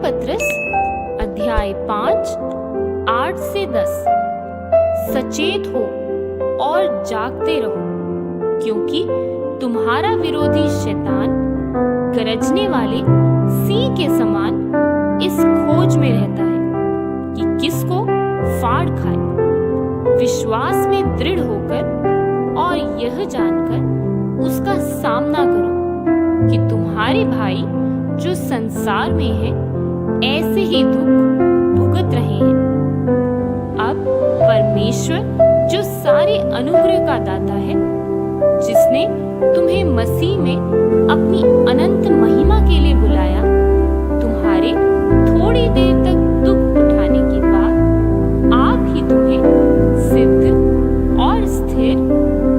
पत्रस अध्याय 5 8 से 10। सचेत हो और जागते रहो, क्योंकि तुम्हारा विरोधी शैतान गरजने वाले सिंह के समान इस खोज में रहता है कि किसको फाड़ खाए। विश्वास में दृढ़ होकर और यह जानकर उसका सामना करो कि तुम्हारे भाई जो संसार में है ऐसे ही दुख भुगत रहे हैं। अब परमेश्वर जो सारे अनुग्रह का दाता है, जिसने तुम्हें मसीह में अपनी अनंत महिमा के लिए बुलाया, तुम्हारे थोड़ी देर तक दुख उठाने के बाद आप ही तुम्हें सिद्ध और स्थिर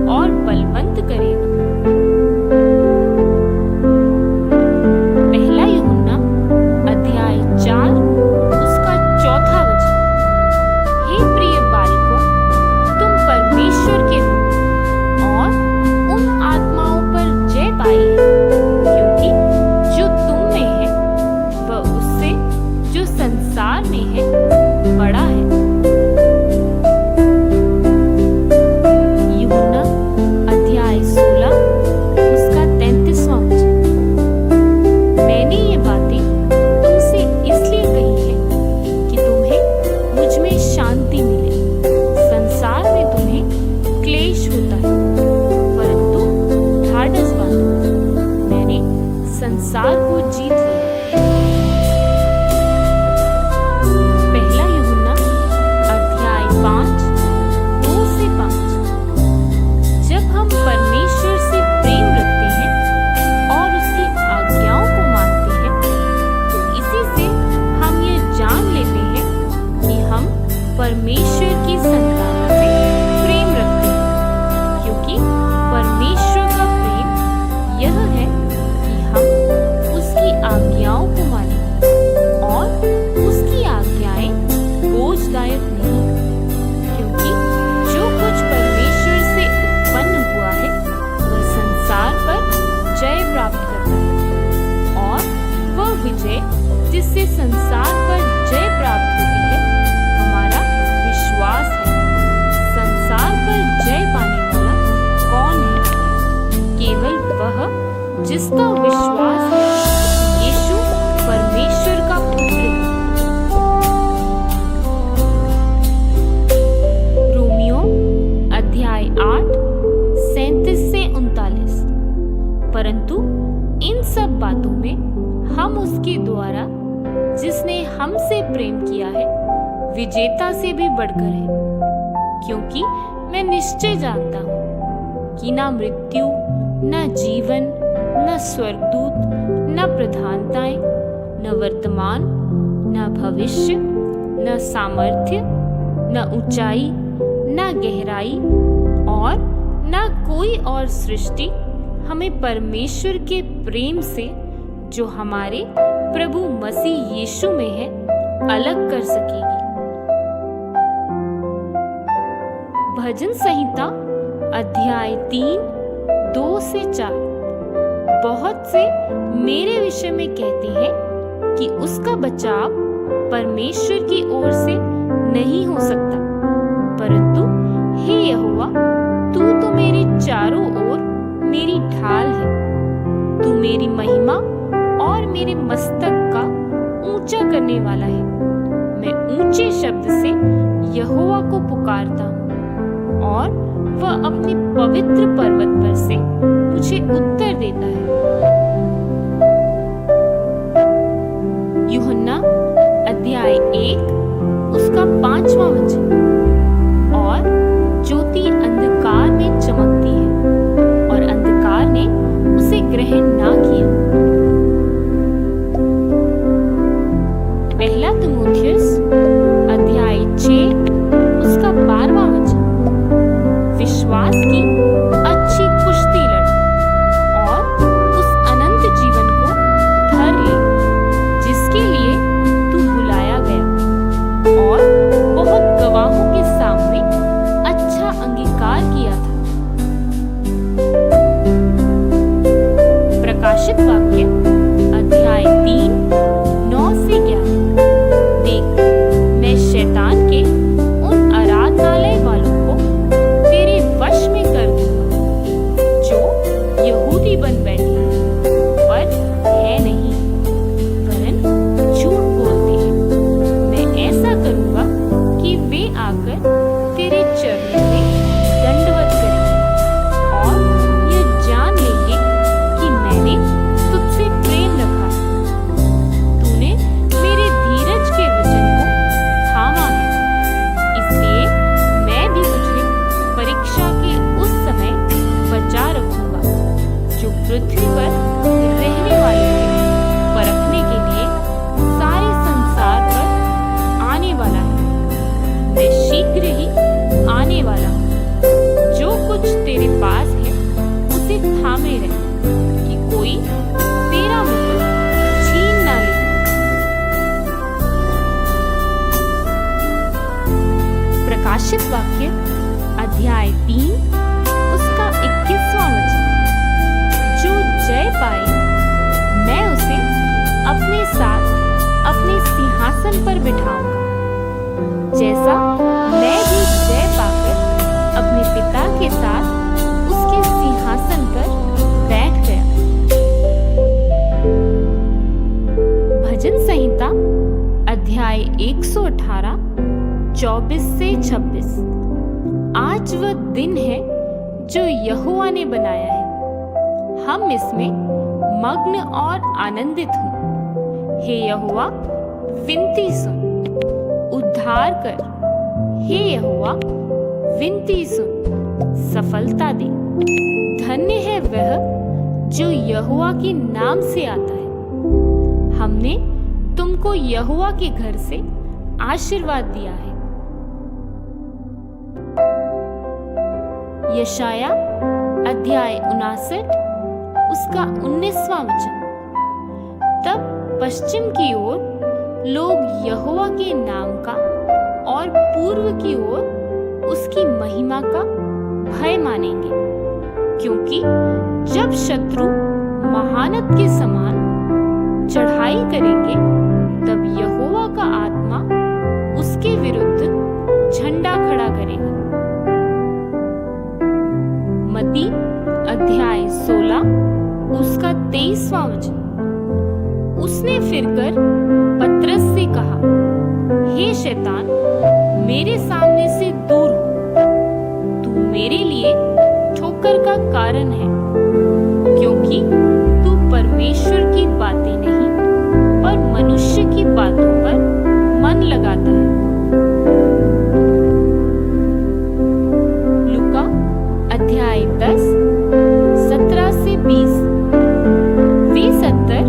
और बलवंत करेगा। पहला यूहन्ना अध्याय 4 उसका 4 वचन। हे प्रिय बालकों, तुम परमेश्वर के हो और उन आत्माओं पर जय पाई है, क्योंकि जो तुम में है वह उससे जो संसार में है बड़ा है। यूहन्ना अध्याय 16 उसका 33वां वचन। मैंने ये बातें तुमसे इसलिए कही है कि तुम्हें मुझ में शांति मिले। संसार में तुम्हें क्लेश होता है, परंतु ढाढ़स बांधो, मैंने संसार को जीत लिया। पहला यूहन्ना अध्याय 5 2 से 5। जब हम परमेश्वर से प्रेम रखते हैं और उसकी आज्ञाओं को मानते हैं, तो इसी से हम ये जान लेते हैं कि हम परमेश्वर की संतानों से प्रेम रखते हैं, क्योंकि परमेश्वर का प्रेम यह है कि हम उसकी आज्ञाओं को मानें, और उसकी आज्ञाएं बोझदायक नहीं हैं, क्योंकि जो कुछ परमेश्वर से उत्पन्न हुआ है वह संसार पर जय प्राप्त करता है, और वह विजय जिससे संसार पर जय प्राप्त होती है हमारा विश्वास है। संसार पर जय पाने वाला कौन है? केवल वह जिसका विश्वास है यीशु परमेश्वर का पुत्र है। रोमियो अध्याय 8 37 से 39। परंतु इन सब बातों में हम उसके द्वारा जिसने हमसे प्रेम किया है विजेता से भी बढ़कर है, क्योंकि मैं निश्चय जानता हूँ कि ना मृत्यु, न जीवन, न स्वर्गदूत, न प्रधानताएं, न वर्तमान, न भविष्य, न सामर्थ्य, न ऊंचाई, न गहराई और न कोई और सृष्टि हमें परमेश्वर के प्रेम से जो हमारे प्रभु मसीह यीशु में है अलग कर सकेगी। भजन संहिता अध्याय 3 2 से 4। बहुत से मेरे विषय में कहते हैं कि उसका बचाव परमेश्वर की ओर से नहीं हो सकता, परंतु हे यहोवा, तू तो मेरे चारों ओर मेरी ढाल है। तू मेरी महिमा और मेरे मस्तक का ऊंचा करने वाला है। मैं ऊंचे शब्द से यहोवा को पुकारता हूँ, और वह अपने पवित्र पर्वत पर से मुझे उत्तर देता है। यूहन्ना अध्याय 1 उसका 5वां वचन। और ज्योति अंधकार में चमकती है, और अंधकार ने उसे ग्रहण ना किया। पहला तीमुथियुस अध्याय 6 उसका 12वां वचन। विश्वास की अच्छी कुश्ती लड़ और उस अनंत जीवन को धर ले जिसके लिए तू बुलाया गया, और बहुत गवाहों के सामने अच्छा अंगीकार किया था। प्रकाशित वाक्य अध्याय 3 9 से 11। पिता के साथ उसके सिंहासन पर बैठ गया। भजन संहिता अध्याय 118 24 से 26। आज वह दिन है जो यहोवा ने बनाया है, हम इसमें मग्न और आनंदित हों। हे यहोवा, विनती सुन, उद्धार कर। हे यहोवा, विनती सुन, सफलता दे। धन्य है वह जो यहोवा के नाम से आता है। हमने तुमको यहोवा के घर से आशीर्वाद दिया है। यशाया अध्याय 59 उसका 19वां वचन। तब पश्चिम की ओर लोग यहोवा के नाम का और पूर्व की ओर उसकी महिमा का भय मानेंगे, क्योंकि जब शत्रु महानद के समान चढ़ाई करेंगे, तब यहोवा का आत्मा उसके विरुद्ध झंडा खड़ा करेगा। मत्ती अध्याय 16 उसका 23वां वचन। उसने फिरकर पतरस से कहा, हे शैतान, मेरे सामने से दूर हो, तू मेरे लिए ठोकर का कारण है, क्योंकि तू परमेश्वर की बातें नहीं पर मनुष्य की बातों पर मन लगाता है। लूका अध्याय 10 17 से 20। वे 70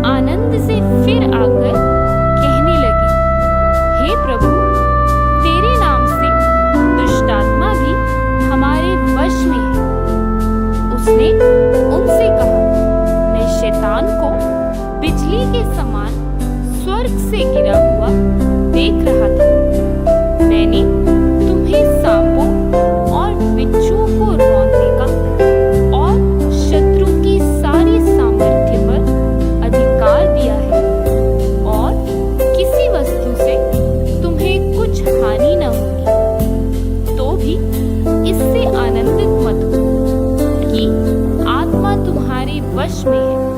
आनंद से फिर आकर कहने लगे, हे प्रभु, तेरे नाम से दुष्टात्मा भी हमारे वश में है। उसने उनसे कहा, मैं शैतान को बिजली के समान स्वर्ग से गिरा हुआ देख रहा था। मैंने तुम्हें सांपों और बिच्छुओं को रौंदने का और शत्रु की सारी सामर्थ्य पर अधिकार दिया है, और किसी वस्तु से तुम्हें कुछ हानि न होगी। तो भी इससे आनंदित मत हो कि आत्मा तुम्हारे वश में है,